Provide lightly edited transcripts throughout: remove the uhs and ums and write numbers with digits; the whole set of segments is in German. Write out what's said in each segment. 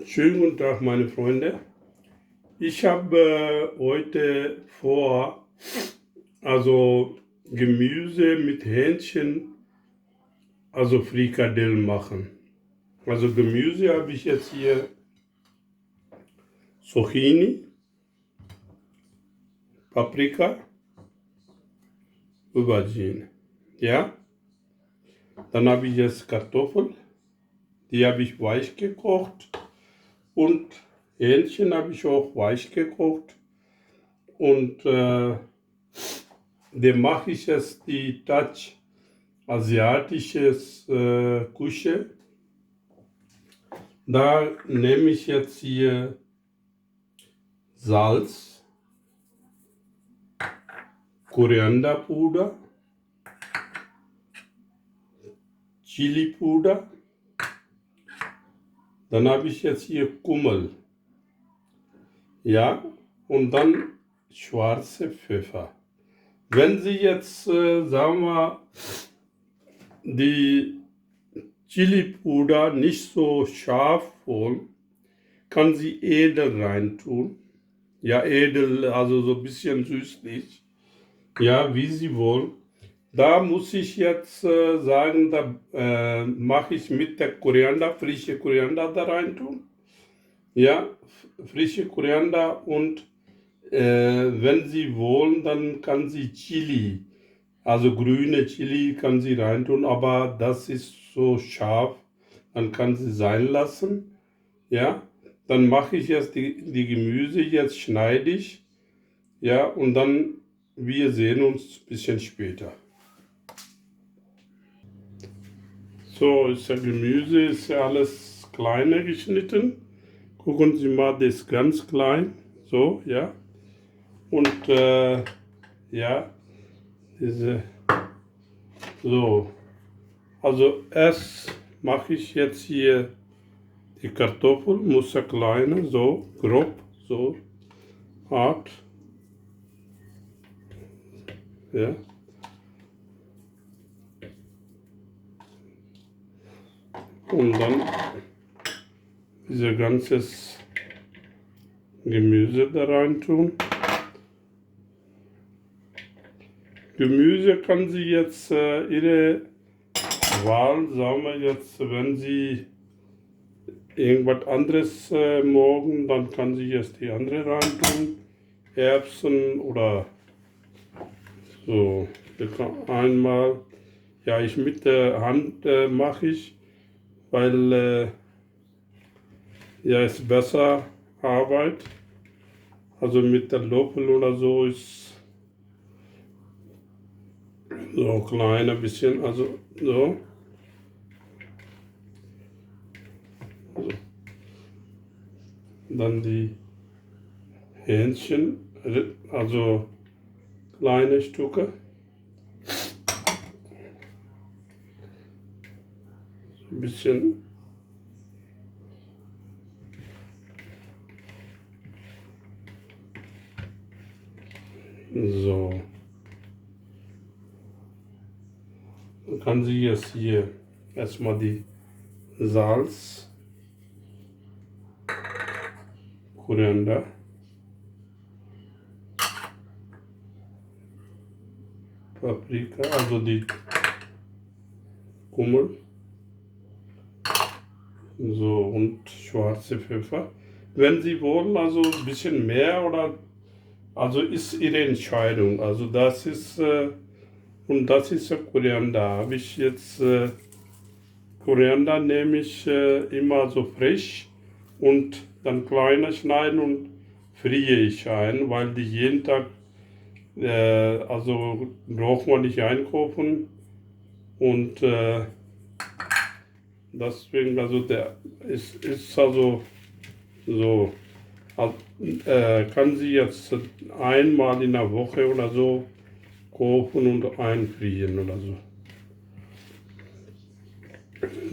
Schönen guten Tag, meine Freunde. Ich habe heute vor, also Gemüse mit Hähnchen, also Frikadellen machen. Also Gemüse habe ich jetzt hier Zucchini, Paprika, Aubergine. Ja, dann habe ich jetzt Kartoffeln, die habe ich weich gekocht und Hähnchen habe ich auch weich gekocht und dem mache ich jetzt die Touch asiatisches Küche. Da nehme ich jetzt hier Salz, Korianderpuder, Chilipuder. Dann habe ich jetzt hier Kümmel. Ja, und dann schwarze Pfeffer. Wenn Sie jetzt, sagen wir, die Chilipuder nicht so scharf wollen, kann Sie Edel reintun. Ja, edel, also so ein bisschen süßlich. Ja, wie Sie wollen. Da muss ich jetzt sagen, da mache ich mit der Koriander, frische Koriander da rein tun. Ja, frische Koriander und wenn Sie wollen, dann kann Sie Chili, also grüne Chili kann Sie reintun, aber das ist so scharf, dann kann Sie sein lassen. Ja, dann mache ich jetzt die Gemüse, jetzt schneide ich. Ja, und dann wir sehen uns ein bisschen später. So, ist ja Gemüse, ist ja alles kleiner geschnitten. Gucken Sie mal, das ist ganz klein. So, ja. Und ja, diese, so. Also erst mache ich jetzt hier die Kartoffel, muss ja kleiner, so grob, so hart. Ja. Und dann dieses ganzes Gemüse da rein tun. Gemüse kann Sie jetzt Ihre Wahl, sagen wir jetzt, wenn Sie irgendwas anderes morgen, dann kann Sie jetzt die andere rein tun. Erbsen oder so. Einmal, ja, ich mit der Hand mache ich, weil ja, ist besser Arbeit. Also mit der Löffel oder so ist so klein ein bisschen, also so. Also, dann die Hähnchen, also kleine Stücke. Ein bisschen. So. Dann kann sie jetzt hier erstmal die Salz, Koriander, Paprika, also die Kümmel, so und schwarze Pfeffer. Wenn Sie wollen, also ein bisschen mehr oder, also ist Ihre Entscheidung. Also das ist, und das ist der Koriander. Habe ich jetzt, Koriander nehme ich immer so frisch und dann kleiner schneiden und friere ich ein, weil die jeden Tag, also braucht man nicht einkaufen und deswegen, also der ist also so, kann sie jetzt einmal in der Woche oder so kaufen und einfrieren oder so.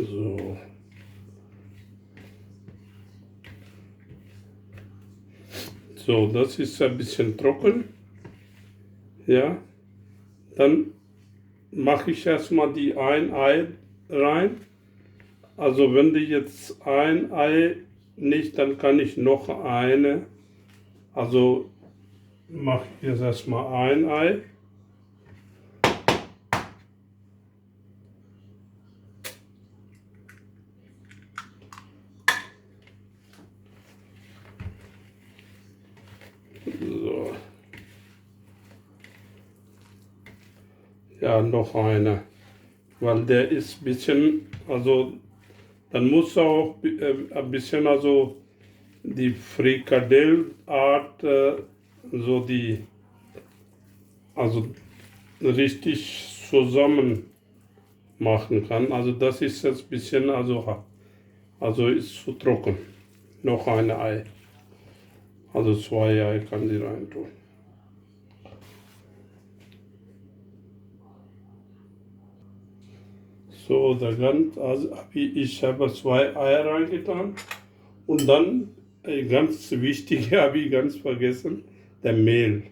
So. So, das ist ein bisschen trocken. Ja, dann mache ich erstmal die ein Ei rein. Also wenn die jetzt ein Ei nicht, dann kann ich noch eine. Also mache ich jetzt erstmal ein Ei. So. Ja, noch einer. Weil der ist ein bisschen, also dann muss auch ein bisschen, also die Frikadellenart, so die, also richtig zusammen machen kann. Also das ist jetzt ein bisschen, also ist zu trocken. Noch ein Ei. Also 2 Ei kann sie reintun. So, also ich habe 2 Eier reingetan und dann, ganz wichtig, habe ich ganz vergessen, der Mehl.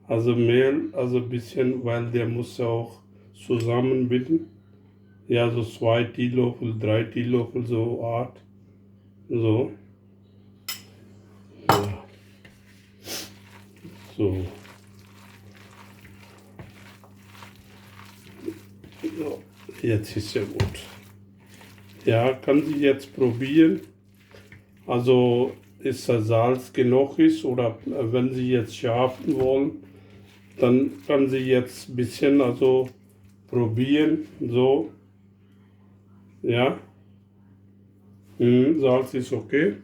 Also Mehl, also ein bisschen, weil der muss ja auch zusammenbinden. Ja, so 2 Teelöffel, 3 Teelöffel, so Art. So. Ja. So. So. Jetzt ist ja gut. Ja, kann sie jetzt probieren. Also ist der Salz genug ist oder wenn Sie jetzt schärfen wollen, dann kann sie jetzt ein bisschen also probieren. So, ja, Salz ist okay.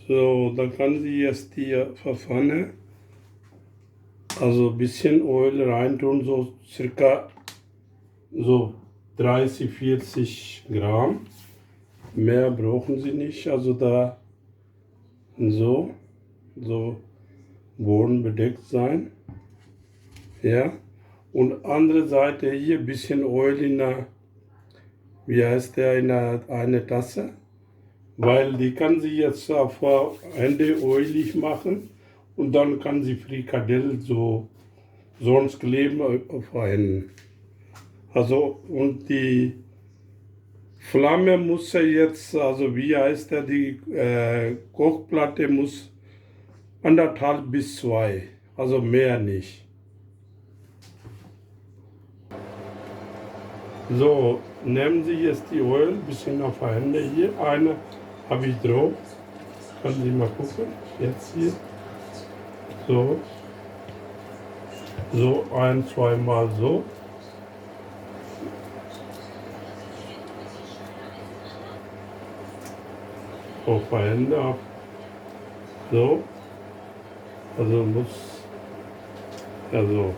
So, dann kann sie jetzt die Pfanne, also ein bisschen Öl reintun, so circa so 30, 40 Gramm. Mehr brauchen Sie nicht, also da so bodenbedeckt sein. Ja, und andere Seite hier ein bisschen Öl in der, wie heißt der, in eine Tasse, weil die kann sie jetzt auf Ende ölig machen und dann kann sie Frikadellen so sonst kleben auf Händen. Also und die Flamme muss ja jetzt, also wie heißt der, die Kochplatte muss 1,5 bis 2, also mehr nicht. So, nehmen Sie jetzt die Öl ein bisschen auf die Hände hier. Eine habe ich drauf. Können Sie mal gucken. Jetzt hier. So. So, 1, 2 Mal so. Auf die Hände ab. So. Also muss. Ja, so.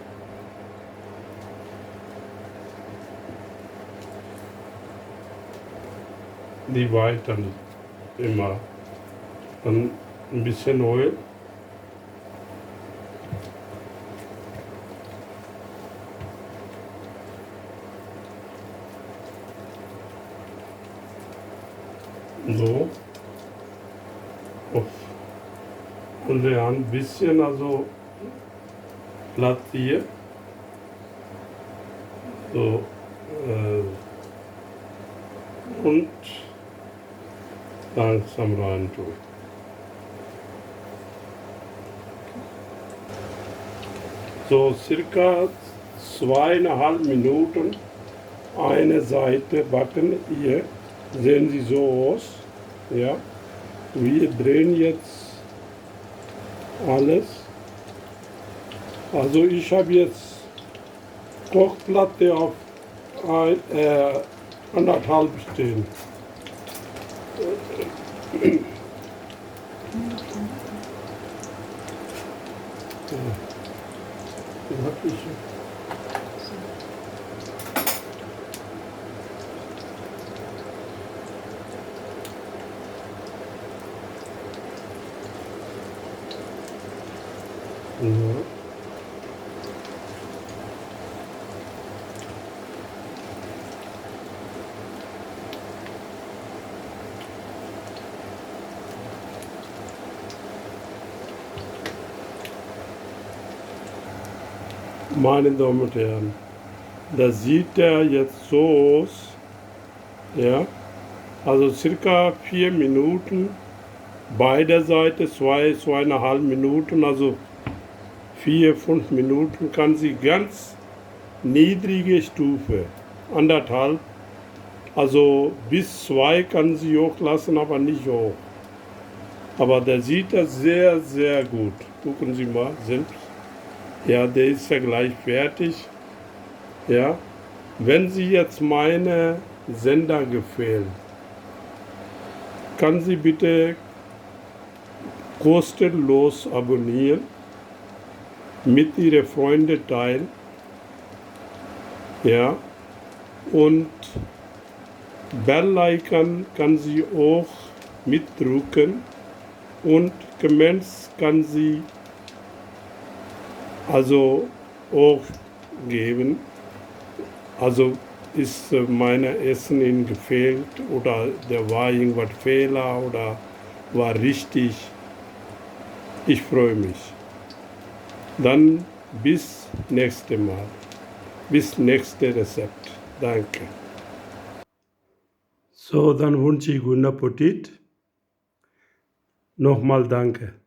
Die weitern immer. Dann ein bisschen Öl. So. Auf unsere Hand ein bisschen, also Platz hier. So. Und langsam rein tun. So circa 2,5 Minuten eine Seite backen. Hier sehen Sie so aus. Ja. Wir drehen jetzt alles. Also ich habe jetzt Kochplatte auf 1,5 stehen. Ja. Meine Damen und Herren, da sieht der jetzt so aus, ja, Also circa 4 Minuten, beide Seiten 2,5 Minuten, also 4, 5 Minuten kann sie ganz niedrige Stufe, 1,5, also bis 2 kann sie hochlassen, aber nicht hoch. Aber der sieht das sehr, sehr gut. Gucken Sie mal selbst. Ja, der ist ja gleich fertig. Ja, wenn Sie jetzt meine Sender gefällt, kann Sie bitte kostenlos abonnieren, mit Ihren Freunden teilen, ja, und Bell-Icon kann Sie auch mitdrücken und Comments kann Sie also auch geben. Also ist meine Essen Ihnen gefehlt oder da war irgendwas Fehler oder war richtig. Ich freue mich. Dann bis nächste Mal. Bis nächste Rezept. Danke. So, dann wünsche ich guten Appetit. Nochmal danke.